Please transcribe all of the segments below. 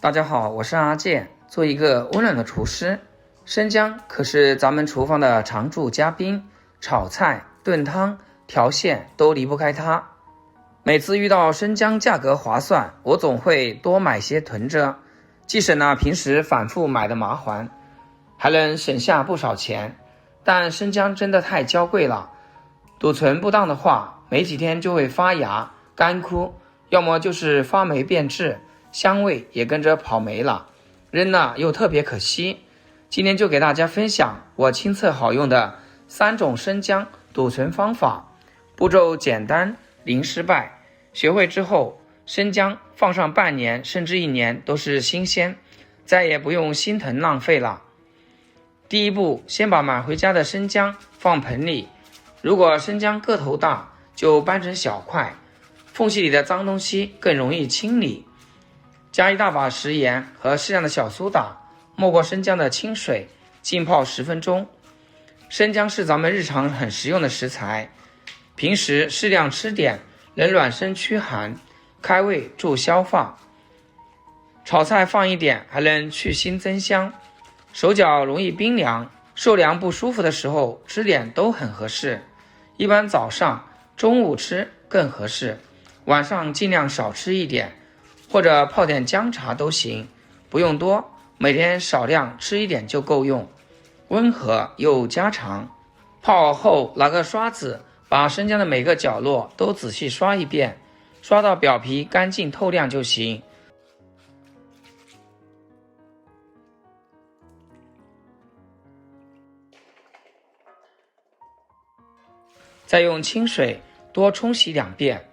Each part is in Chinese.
大家好，我是阿健，做一个温暖的厨师。生姜可是咱们厨房的常驻嘉宾，炒菜、炖汤、调馅都离不开它。每次遇到生姜价格划算，我总会多买些囤着，既省了平时反复买的麻烦，还能省下不少钱。但生姜真的太娇贵了，储存不当的话，没几天就会发芽、干枯，要么就是发霉变质，香味也跟着跑没了，扔了又特别可惜。今天就给大家分享我亲测好用的3种生姜储存方法，步骤简单，零失败。学会之后，生姜放上半年甚至1年都是新鲜，再也不用心疼浪费了。第一步，先把买回家的生姜放盆里，如果生姜个头大，就掰成小块，缝隙里的脏东西更容易清理。加一大把食盐和适量的小苏打，没过生姜的清水，浸泡10分钟。生姜是咱们日常很实用的食材，平时适量吃点，能暖身驱寒，开胃助消化。炒菜放一点，还能去腥增香。手脚容易冰凉，受凉不舒服的时候吃点都很合适。一般早上、中午吃更合适，晚上尽量少吃一点，或者泡点姜茶都行，不用多，每天少量吃一点就够用，温和又家常。泡好后拿个刷子把生姜的每个角落都仔细刷一遍，刷到表皮干净透亮就行。再用清水多冲洗2遍。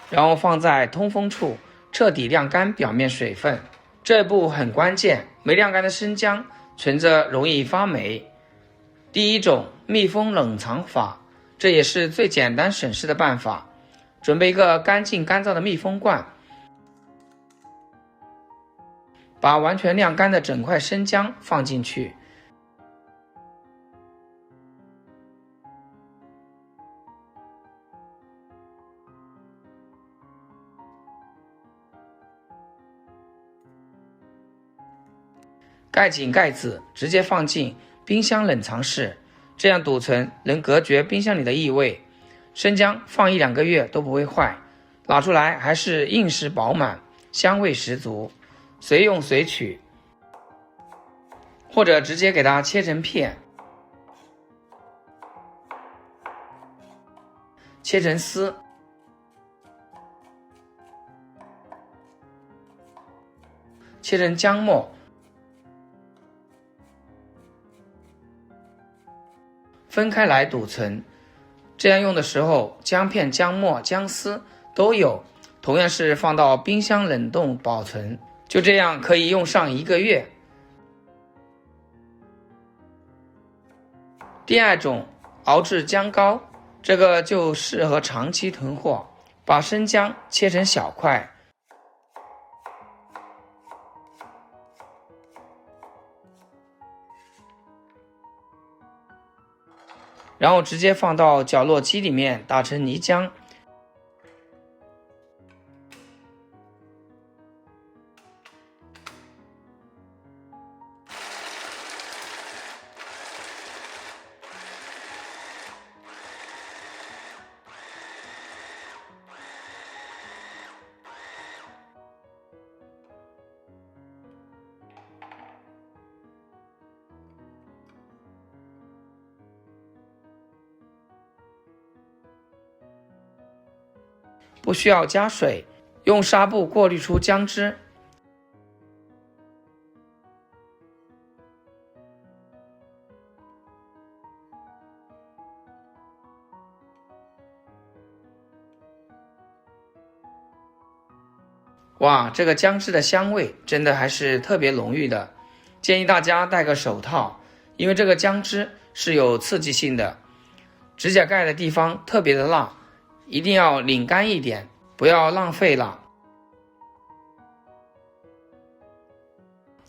然后放在通风处，彻底晾干表面水分。这步很关键，没晾干的生姜存着容易发霉。第一种密封冷藏法，这也是最简单省事的办法。准备一个干净干燥的密封罐，把完全晾干的整块生姜放进去，盖紧盖子，直接放进冰箱冷藏室，这样储存能隔绝冰箱里的异味。生姜放1-2个月都不会坏，拿出来还是硬实饱满，香味十足，随用随取，或者直接给它切成片，切成丝，切成姜末，分开来储存。这样用的时候，姜片、姜末、姜丝都有，同样是放到冰箱冷冻保存，就这样可以用上1个月。第二种，熬制姜膏，这个就适合长期囤货。把生姜切成小块，然后直接放到绞肉机里面打成泥浆。不需要加水，用纱布过滤出姜汁。哇，这个姜汁的香味真的还是特别浓郁的，建议大家戴个手套，因为这个姜汁是有刺激性的，指甲盖的地方特别的辣，一定要拧干一点，不要浪费了。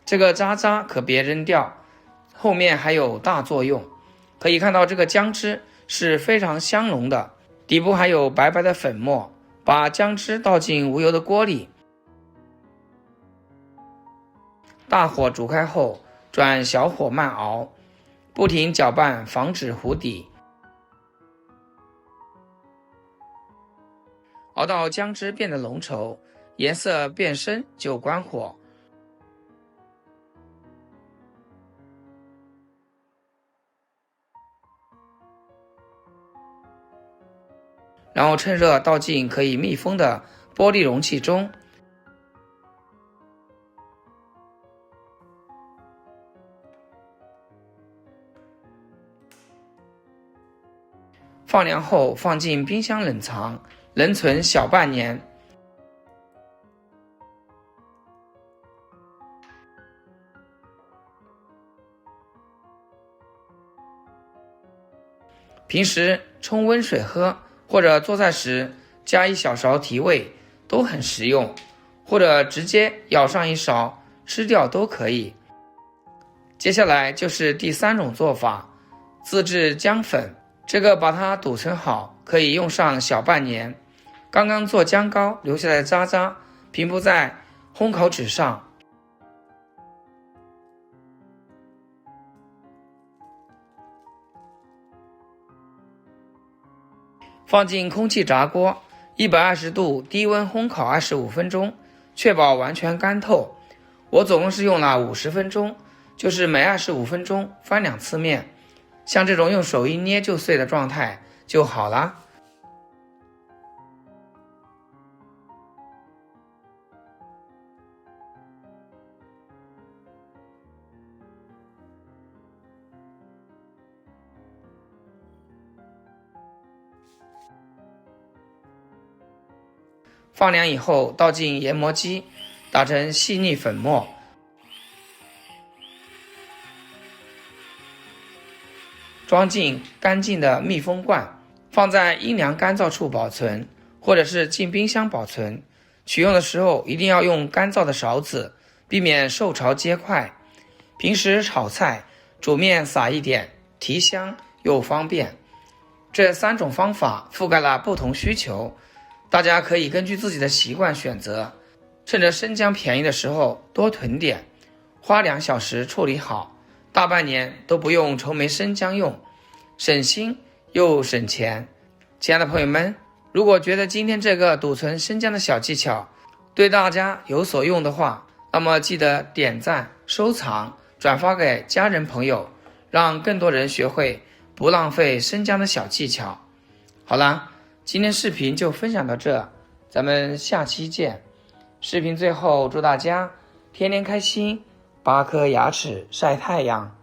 这个渣渣可别扔掉，后面还有大作用。可以看到这个姜汁是非常香浓的，底部还有白白的粉末。把姜汁倒进无油的锅里，大火煮开后转小火慢熬，不停搅拌，防止糊底。熬到姜汁变得浓稠，颜色变深就关火。然后趁热倒进可以密封的玻璃容器中，放凉后放进冰箱冷藏，能存小半年。平时冲温水喝，或者做菜时加一小勺提味，都很实用，或者直接舀上一勺吃掉都可以。接下来就是第3种做法，自制姜粉。这个把它堵存好，可以用上小半年。刚刚做姜膏留下来的渣渣平铺在烘烤纸上，放进空气炸锅，120度低温烘烤25分钟，确保完全干透。我总共是用了50分钟，就是每25分钟翻2次面，像这种用手一捏就碎的状态就好了。放凉以后倒进研磨机，打成细腻粉末，装进干净的密封罐，放在阴凉干燥处保存，或者是进冰箱保存。取用的时候一定要用干燥的勺子，避免受潮结块。平时炒菜煮面撒一点，提香又方便。这3种方法覆盖了不同需求，大家可以根据自己的习惯选择。趁着生姜便宜的时候多囤点，花2小时处理好，大半年都不用愁没生姜用，省心又省钱。亲爱的朋友们，如果觉得今天这个堵存生姜的小技巧对大家有所用的话，那么记得点赞、收藏、转发给家人朋友，让更多人学会不浪费生姜的小技巧。好啦，今天视频就分享到这，咱们下期见。视频最后祝大家天天开心，8颗牙齿晒太阳。